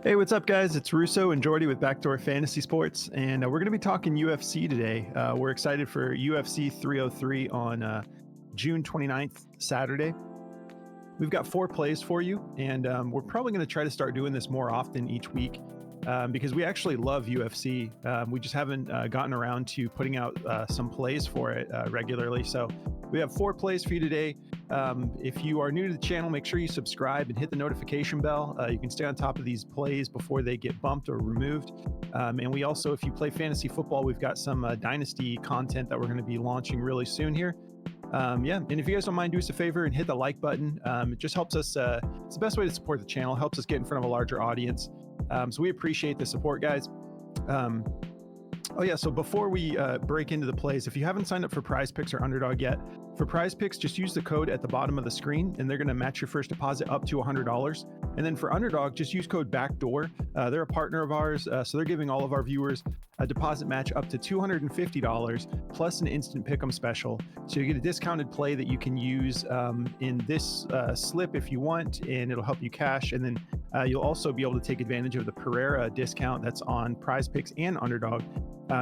Hey, what's up, guys? It's Russo and Jordy with Backdoor Fantasy Sports, and we're going to be talking UFC today. We're excited for UFC 303 on June 29th, Saturday. We've got 4 plays for you, and we're probably going to try to start doing this more often each week because we actually love UFC. We just haven't gotten around to putting out some plays for it regularly. So we have 4 plays for you today. If you are new to the channel, make sure you subscribe and hit the notification bell. You can stay on top of these plays before they get bumped or removed. And we also, if you play fantasy football, we've got some Dynasty content that we're going to be launching really soon here. And if you guys don't mind, do us a favor and hit the like button. It just helps us. It's the best way to support the channel, helps us get in front of a larger audience. So we appreciate the support, guys. So before we break into the plays, if you haven't signed up for Prize Picks or Underdog yet, for Prize Picks, just use the code at the bottom of the screen, and they're going to match your first deposit up to $100. And then for Underdog, just use code BACKDOOR. They're a partner of ours, so they're giving all of our viewers a deposit match up to $250 plus an instant pick'em special. So you get a discounted play that you can use in this slip if you want, and it'll help you cash. And then you'll also be able to take advantage of the Pereira discount that's on Prize Picks and Underdog.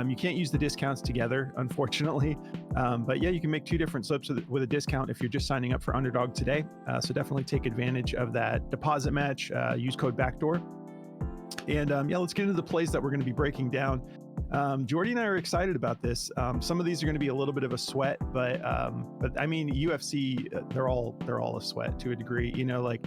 You can't use the discounts together, unfortunately. But yeah, you can make 2 different slips with a discount if you're just signing up for Underdog today. So definitely take advantage of that deposit match. Use code BACKDOOR. And let's get into the plays that we're going to be breaking down. Jordy and I are excited about this. Some of these are going to be a little bit of a sweat, but I mean, UFC, they're all a sweat to a degree, so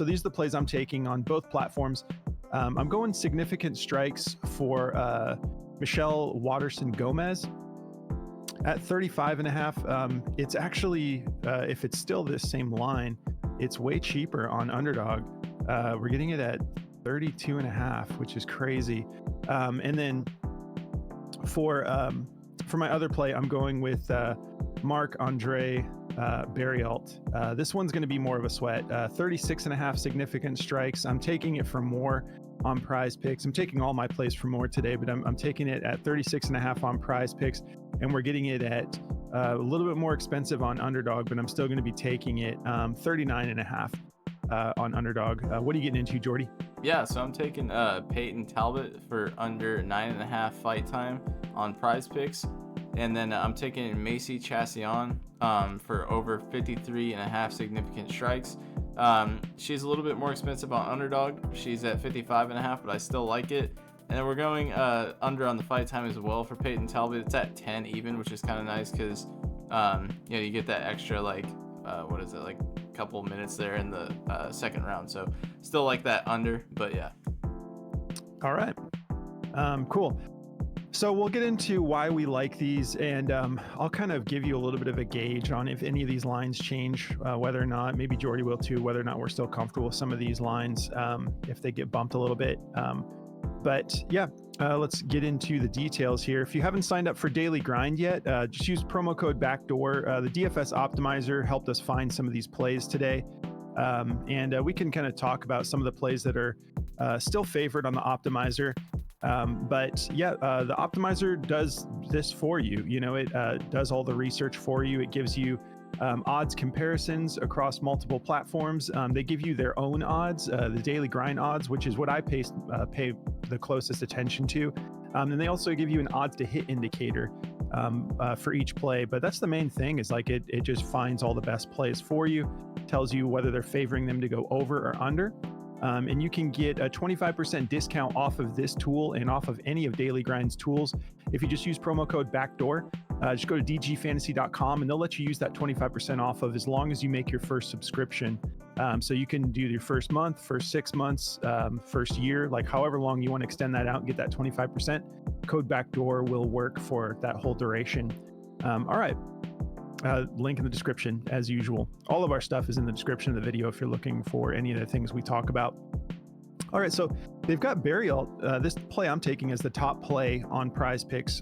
these are the plays I'm taking on both platforms. I'm going significant strikes for Michelle Waterson Gomez at 35.5. It's actually, if it's still this same line, it's way cheaper on Underdog. We're getting it at 32.5, which is crazy. And then for my other play, I'm going with Marc-Andre Barriault. This one's going to be more of a sweat. 36.5 significant strikes. I'm taking it for more on Prize Picks. I'm taking all my plays for more today, but I'm taking it at 36.5 on Prize Picks, and we're getting it at a little bit more expensive on Underdog, but I'm still going to be taking it 39.5 on Underdog. What are you getting into, Jordy? Yeah, so I'm taking Peyton Talbot for under 9.5 fight time on Prize Picks. And then I'm taking Macy Chassian for over 53.5 significant strikes. She's a little bit more expensive on Underdog. She's at 55.5, but I still like it. And then we're going under on the fight time as well for Peyton Talbot. It's at 10 even, which is kind of nice because you get that extra couple minutes there in the second round. So still like that under, but yeah. All right. Cool. So we'll get into why we like these, and I'll kind of give you a little bit of a gauge on if any of these lines change, whether or not, maybe Jordy will too, whether or not we're still comfortable with some of these lines, if they get bumped a little bit. Let's get into the details here. If you haven't signed up for Daily Grind yet, just use promo code BACKDOOR. The DFS Optimizer helped us find some of these plays today. And we can kind of talk about some of the plays that are still favored on the Optimizer. The Optimizer does this for you. It does all the research for you. It gives you odds comparisons across multiple platforms. They give you their own odds, the Daily Grind odds, which is what I pay the closest attention to. And they also give you an odds to hit indicator for each play. But that's the main thing, is like it just finds all the best plays for you, tells you whether they're favoring them to go over or under. And you can get a 25% discount off of this tool and off of any of Daily Grind's tools if you just use promo code BACKDOOR. Just go to dgfantasy.com and they'll let you use that 25% off of as long as you make your first subscription. So you can do your first month, first 6 months, first year, like however long you want to extend that out and get that 25%. Code BACKDOOR will work for that whole duration. All right. Link in the description as usual. All of our stuff is in the description of the video if you're looking for any of the things we talk about. All right, so they've got Barriault. This play I'm taking is the top play on Prize Picks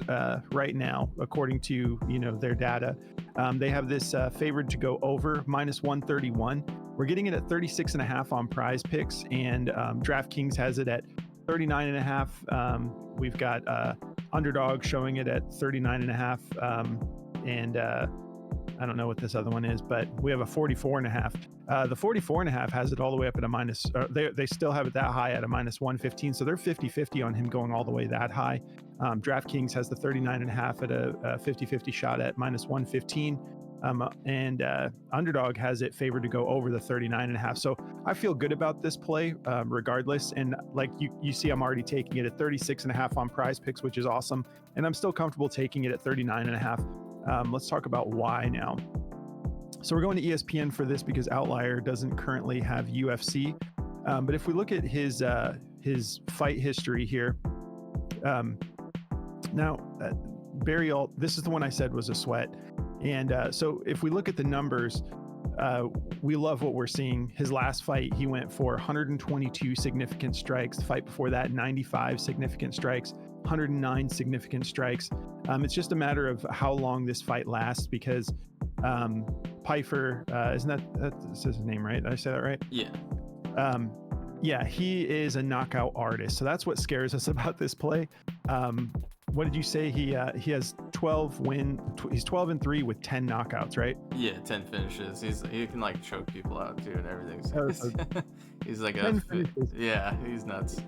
right now, according to their data. They have this favored to go over -131. We're getting it at 36.5 on Prize Picks, and DraftKings has it at 39.5. We've got Underdog showing it at 39.5, and I don't know what this other one is, but we have a 44.5. The 44.5 has it all the way up at a minus. They still have it that high at a minus 115. So they're 50-50 on him going all the way that high. DraftKings has the 39.5 at a 50-50 shot at minus 115. And Underdog has it favored to go over the 39.5. So I feel good about this play regardless. And like you see, I'm already taking it at 36.5 on Prize Picks, which is awesome. And I'm still comfortable taking it at 39.5. Let's talk about why now. So we're going to ESPN for this because Outlier doesn't currently have UFC. But if we look at his fight history here, now Barry Alt, this is the one I said was a sweat. And so if we look at the numbers, we love what we're seeing. His last fight, he went for 122 significant strikes. The fight before that, 95 significant strikes, 109 significant strikes. It's just a matter of how long this fight lasts because Pfeiffer, isn't that's his name, right? Did I say that right? Yeah. Yeah, he is a knockout artist. So that's what scares us about this play. What did you say? He has 12 he's 12-3 with 10 knockouts, right? Yeah, 10 finishes. He can like choke people out too and everything. So he's like yeah, he's nuts.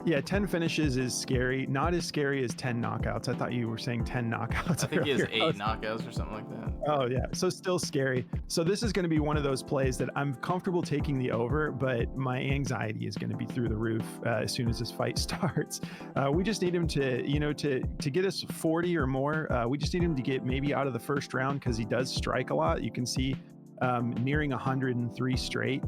Yeah, 10 finishes is scary. Not as scary as 10 knockouts. I thought you were saying 10 knockouts. I think he has 8 knockouts or something like that. Oh, yeah. So still scary. So this is going to be one of those plays that I'm comfortable taking the over, but my anxiety is going to be through the roof as soon as this fight starts. We just need him to get us 40 or more. We just need him to get maybe out of the first round because he does strike a lot. You can see nearing 103 straight.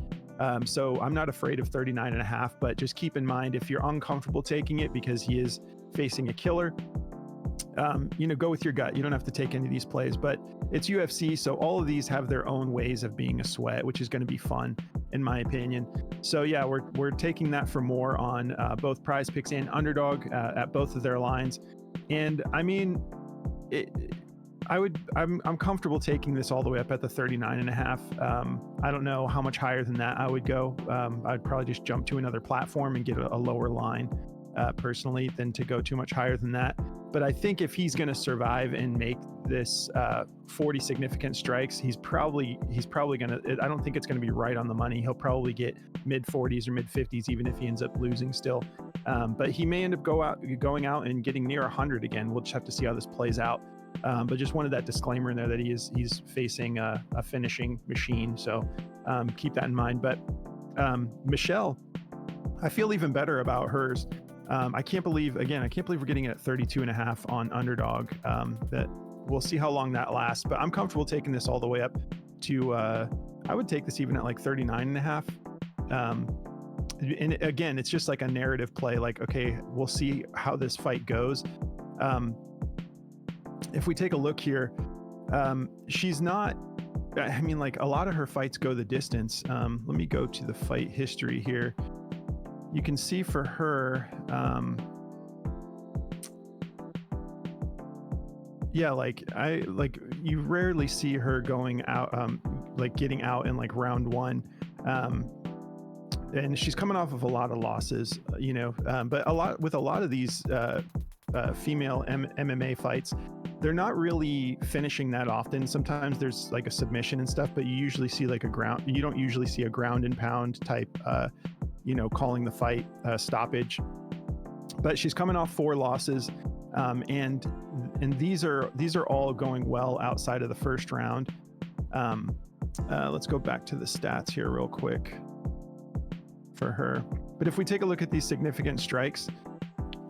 So I'm not afraid of 39.5, but just keep in mind if you're uncomfortable taking it because he is facing a killer, go with your gut. You don't have to take any of these plays, but it's UFC. So all of these have their own ways of being a sweat, which is going to be fun in my opinion. So yeah, we're taking that for more on both Prize Picks and Underdog at both of their lines. And I mean, I'm comfortable taking this all the way up at the 39.5. I don't know how much higher than that I would go. I'd probably just jump to another platform and get a lower line personally than to go too much higher than that. But I think if he's going to survive and make this 40 significant strikes, he's probably going to, I don't think it's going to be right on the money. He'll probably get mid 40s or mid 50s, even if he ends up losing still. But he may end up going out and getting near 100 again. We'll just have to see how this plays out. But just wanted that disclaimer in there that he's facing a finishing machine. So keep that in mind. But Michelle, I feel even better about hers. I can't believe we're getting it at 32.5 on Underdog. That we'll see how long that lasts, but I'm comfortable taking this all the way up to, I would take this even at like 39.5. And again, it's just like a narrative play. Like, okay, we'll see how this fight goes. If we take a look here, she's not, I mean, like a lot of her fights go the distance. Let me go to the fight history here. You can see for her, you rarely see her going out, like getting out in like round one. And she's coming off of a lot of losses, but a lot of these female MMA fights, they're not really finishing that often. Sometimes there's like a submission and stuff, but you usually see like you don't usually see a ground and pound type, calling the fight stoppage. But she's coming off 4 losses, and these are all going well outside of the first round. Let's go back to the stats here real quick for her. But if we take a look at these significant strikes,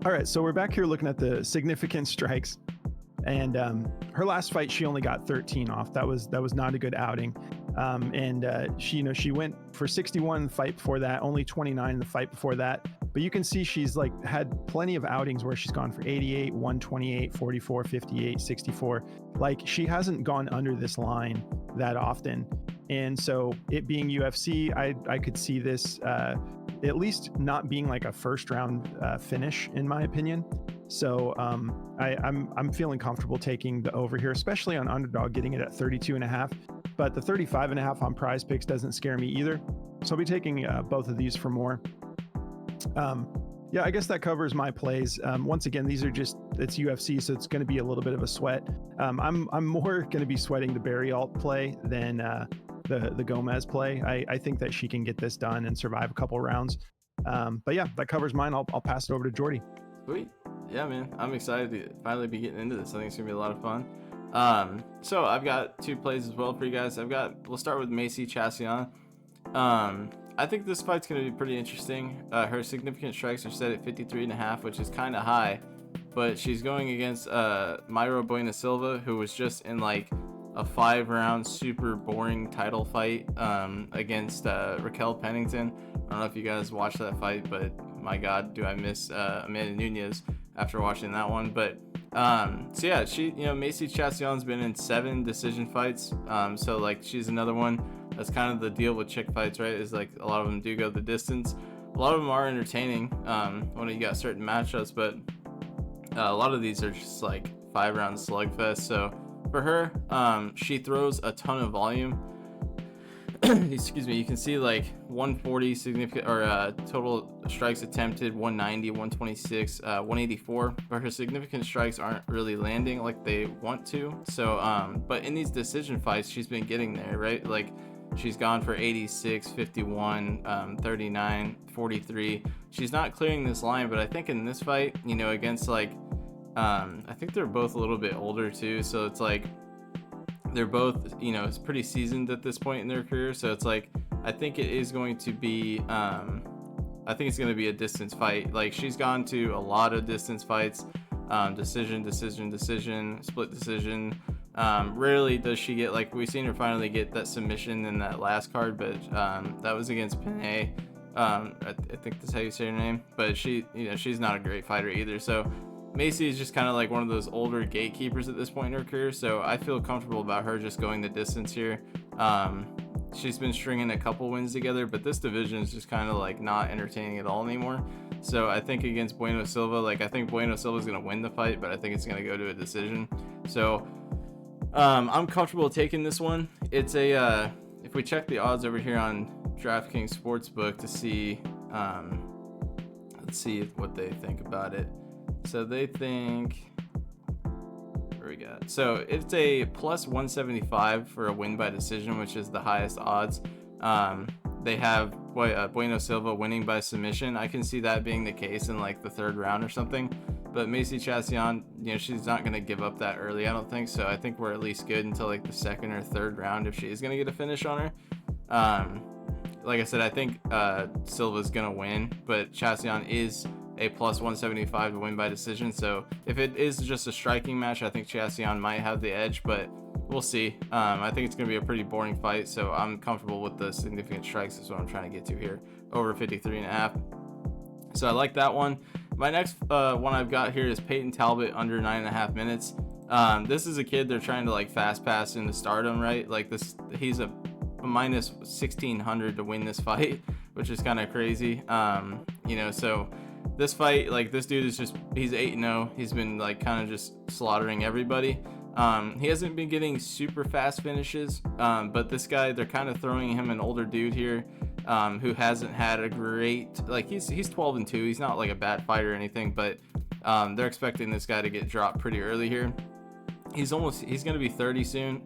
all right, so we're back here looking at the significant strikes, and her last fight she only got 13 off. That was not a good outing. She went for 61 the fight before that, only 29 the fight before that. But you can see she's like had plenty of outings where she's gone for 88, 128, 44, 58, 64. Like she hasn't gone under this line that often. And so it being UFC, I could see this at least not being like a first round finish in my opinion. So I'm feeling comfortable taking the over here, especially on Underdog, getting it at 32.5. But the 35.5 on Prize Picks doesn't scare me either. So I'll be taking both of these for more. Yeah, I guess that covers my plays. Once again, these are just, it's UFC, so it's going to be a little bit of a sweat. I'm more going to be sweating the Barry Alt play than the Gomez play. I think that she can get this done and survive a couple rounds. But yeah, that covers mine. I'll pass it over to Jordy. Sweet. Yeah, man. I'm excited to finally be getting into this. I think it's gonna be a lot of fun. So I've got 2 plays as well for you guys. We'll start with Macy Chassian. I think this fight's gonna be pretty interesting. Her significant strikes are set at 53.5, which is kind of high, but she's going against Mayra Bueno Silva, who was just in like a 5-round super boring title fight against Raquel Pennington. I don't know if you guys watched that fight, but my God, do I miss Amanda Nunes after watching that one. But so yeah, Macy Chassian's been in 7 decision fights. So like she's another one. That's kind of the deal with chick fights, right? Is like a lot of them do go the distance. A lot of them are entertaining when you got certain matchups, but a lot of these are just like 5-round slugfest. So for her, she throws a ton of volume. Excuse me. You can see like 140 significant or total strikes attempted, 190, 126, 184. But her significant strikes aren't really landing like they want to. So, but in these decision fights, she's been getting there, right? Like she's gone for 86, 51, 39, 43. She's not clearing this line, but I think in this fight, against like, I think they're both a little bit older too. So it's like, they're both, it's pretty seasoned at this point in their career. So it's like, I think it is going to be, I think it's going to be a distance fight. Like she's gone to a lot of distance fights, decision, split decision. Rarely does she get, like, we've seen her finally get that submission in that last card, but that was against Panay. I think that's how you say her name, but she's not a great fighter either. So Macy is just kind of like one of those older gatekeepers at this point in her career, so I feel comfortable about her just going the distance here. She's been stringing a couple wins together, but this division is just kind of like not entertaining at all anymore. So I think against Bueno Silva, I think Bueno Silva is going to win the fight, but I think it's going to go to a decision. So I'm comfortable taking this one. It's if we check the odds over here on DraftKings Sportsbook to see, let's see what they think about it. So they think, where we got? So it's a plus 175 for a win by decision, which is the highest odds. They have Bueno Silva winning by submission. I can see that being the case in like the 3rd round or something. But Macy Chassian, she's not going to give up that early, I don't think. So I think we're at least good until like the 2nd or 3rd round if she is going to get a finish on her. Like I said, I think Silva's going to win, but Chassian is a plus 175 to win by decision. So if it is just a striking match, I think Chassian might have the edge, but we'll see. I think it's going to be a pretty boring fight, so I'm comfortable with the significant strikes. Is what I'm trying to get to here, over 53.5. So I like that one. My next one I've got here is Peyton Talbot under 9.5 minutes. This is a kid they're trying to like fast pass into stardom, right? Like this, he's a minus 1600 to win this fight, which is kind of crazy. So this fight, like this dude is just, he's 8-0. He's been like kind of just slaughtering everybody. He hasn't been getting super fast finishes, but this guy, they're kind of throwing him an older dude here, who hasn't had a great, like he's 12-2. He's not like a bad fighter or anything, but they're expecting this guy to get dropped pretty early here. He's going to be 30 soon.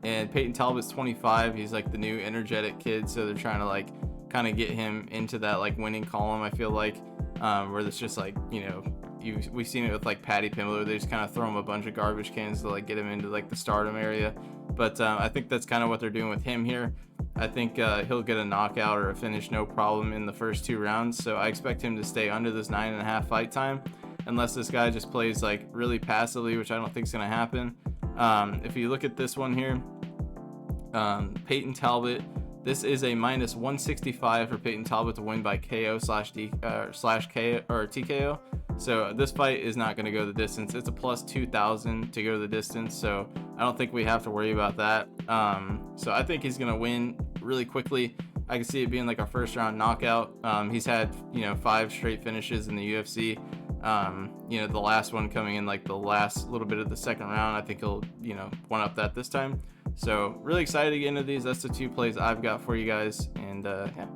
And Peyton Talbot's 25. He's like the new energetic kid, so they're trying to like kind of get him into that like winning column, I feel like, where it's just like, we've seen it with like Paddy Pimblett. They just kind of throw him a bunch of garbage cans to like get him into like the stardom area. But I think that's kind of what they're doing with him here. I think he'll get a knockout or a finish no problem in the first 2 rounds. So I expect him to stay under this 9.5 fight time, unless this guy just plays like really passively, which I don't think is going to happen. If you look at this one here, Peyton Talbot, this is a minus 165 for Peyton Talbot to win by KO slash KO or TKO. So this fight is not going to go the distance. It's a plus 2,000 to go the distance. So I don't think we have to worry about that. So I think he's going to win really quickly. I can see it being like a 1st round knockout. He's had, 5 straight finishes in the UFC. The last one coming in like the last little bit of the 2nd round. I think he'll, one up that this time. So really excited to get into these. That's the 2 plays I've got for you guys. And yeah.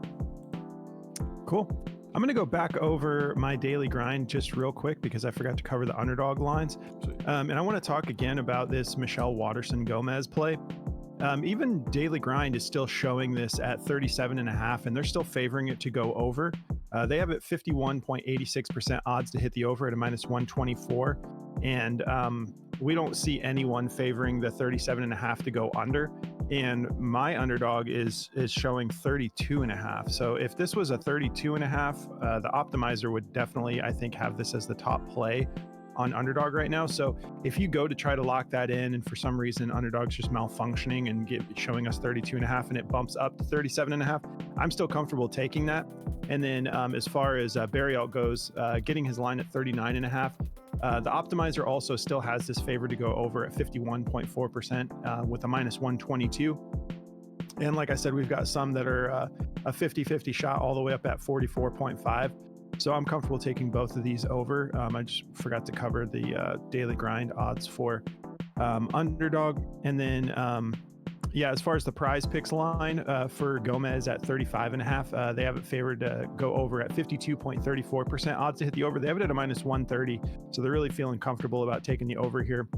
Cool. I'm going to go back over my daily grind just real quick because I forgot to cover the underdog lines. And I want to talk again about this Michelle Waterson Gomez play. Even daily grind is still showing this at 37.5, and they're still favoring it to go over. They have it 51.86% odds to hit the over at a -124. And we don't see anyone favoring the 37.5 to go under. And my underdog is showing 32.5. So if this was a 32.5, the optimizer would definitely, I think, have this as the top play on underdog right now. So if you go to try to lock that in and for some reason underdog's just malfunctioning and showing us 32.5 and it bumps up to 37.5, I'm still comfortable taking that. And then as far as Barry Alt goes, getting his line at 39.5, the optimizer also still has this favor to go over at 51.4% with a -122. And like I said, we've got some that are a 50-50 shot all the way up at 44.5. So I'm comfortable taking both of these over. I just forgot to cover the daily grind odds for underdog. And then, yeah, as far as the prize picks line for Gomez at 35.5, they have it favored to go over at 52.34% odds to hit the over. They have it at a -130. So they're really feeling comfortable about taking the over here.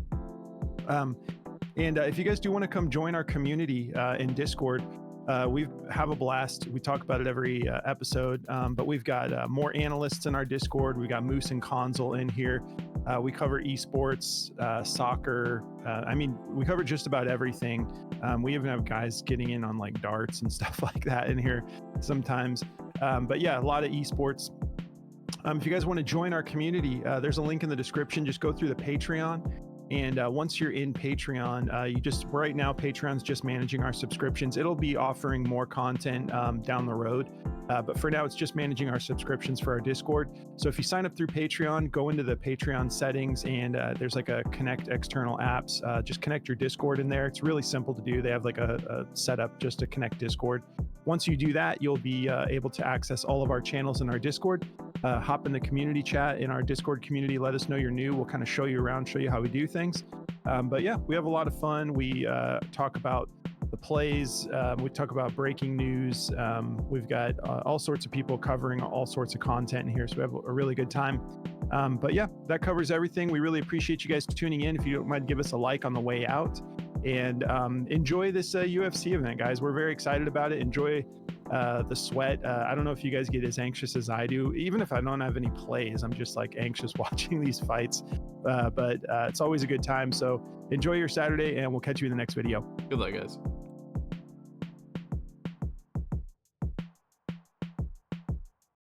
And if you guys do want to come join our community in Discord, we have a blast. We talk about it every episode, but we've got more analysts in our Discord. We got Moose and Console in here. We cover esports, soccer. I mean, we cover just about everything. We even have guys getting in on like darts and stuff like that in here sometimes. But yeah, a lot of esports. If you guys want to join our community, there's a link in the description. Just go through the Patreon. And once you're in Patreon, you just, right now, Patreon's just managing our subscriptions. It'll be offering more content down the road. But for now, it's just managing our subscriptions for our Discord. So if you sign up through Patreon, go into the Patreon settings and there's like a connect external apps. Just connect your Discord in there. It's really simple to do. They have like a setup just to connect Discord. Once you do that, you'll be able to access all of our channels in our Discord. Hop in the community chat in our Discord community. Let us know you're new. We'll kind of show you around, show you how we do things. But yeah, we have a lot of fun. We talk about the plays. We talk about breaking news. We've got all sorts of people covering all sorts of content in here. So we have a really good time. But yeah, that covers everything. We really appreciate you guys tuning in. If you don't mind, give us a like on the way out. And enjoy this UFC event, guys. We're very excited about it. Enjoy the sweat. I don't know if you guys get as anxious as I do. Even if I don't have any plays, I'm just like anxious watching these fights. But it's always a good time. So enjoy your Saturday, and we'll catch you in the next video. Good luck, guys.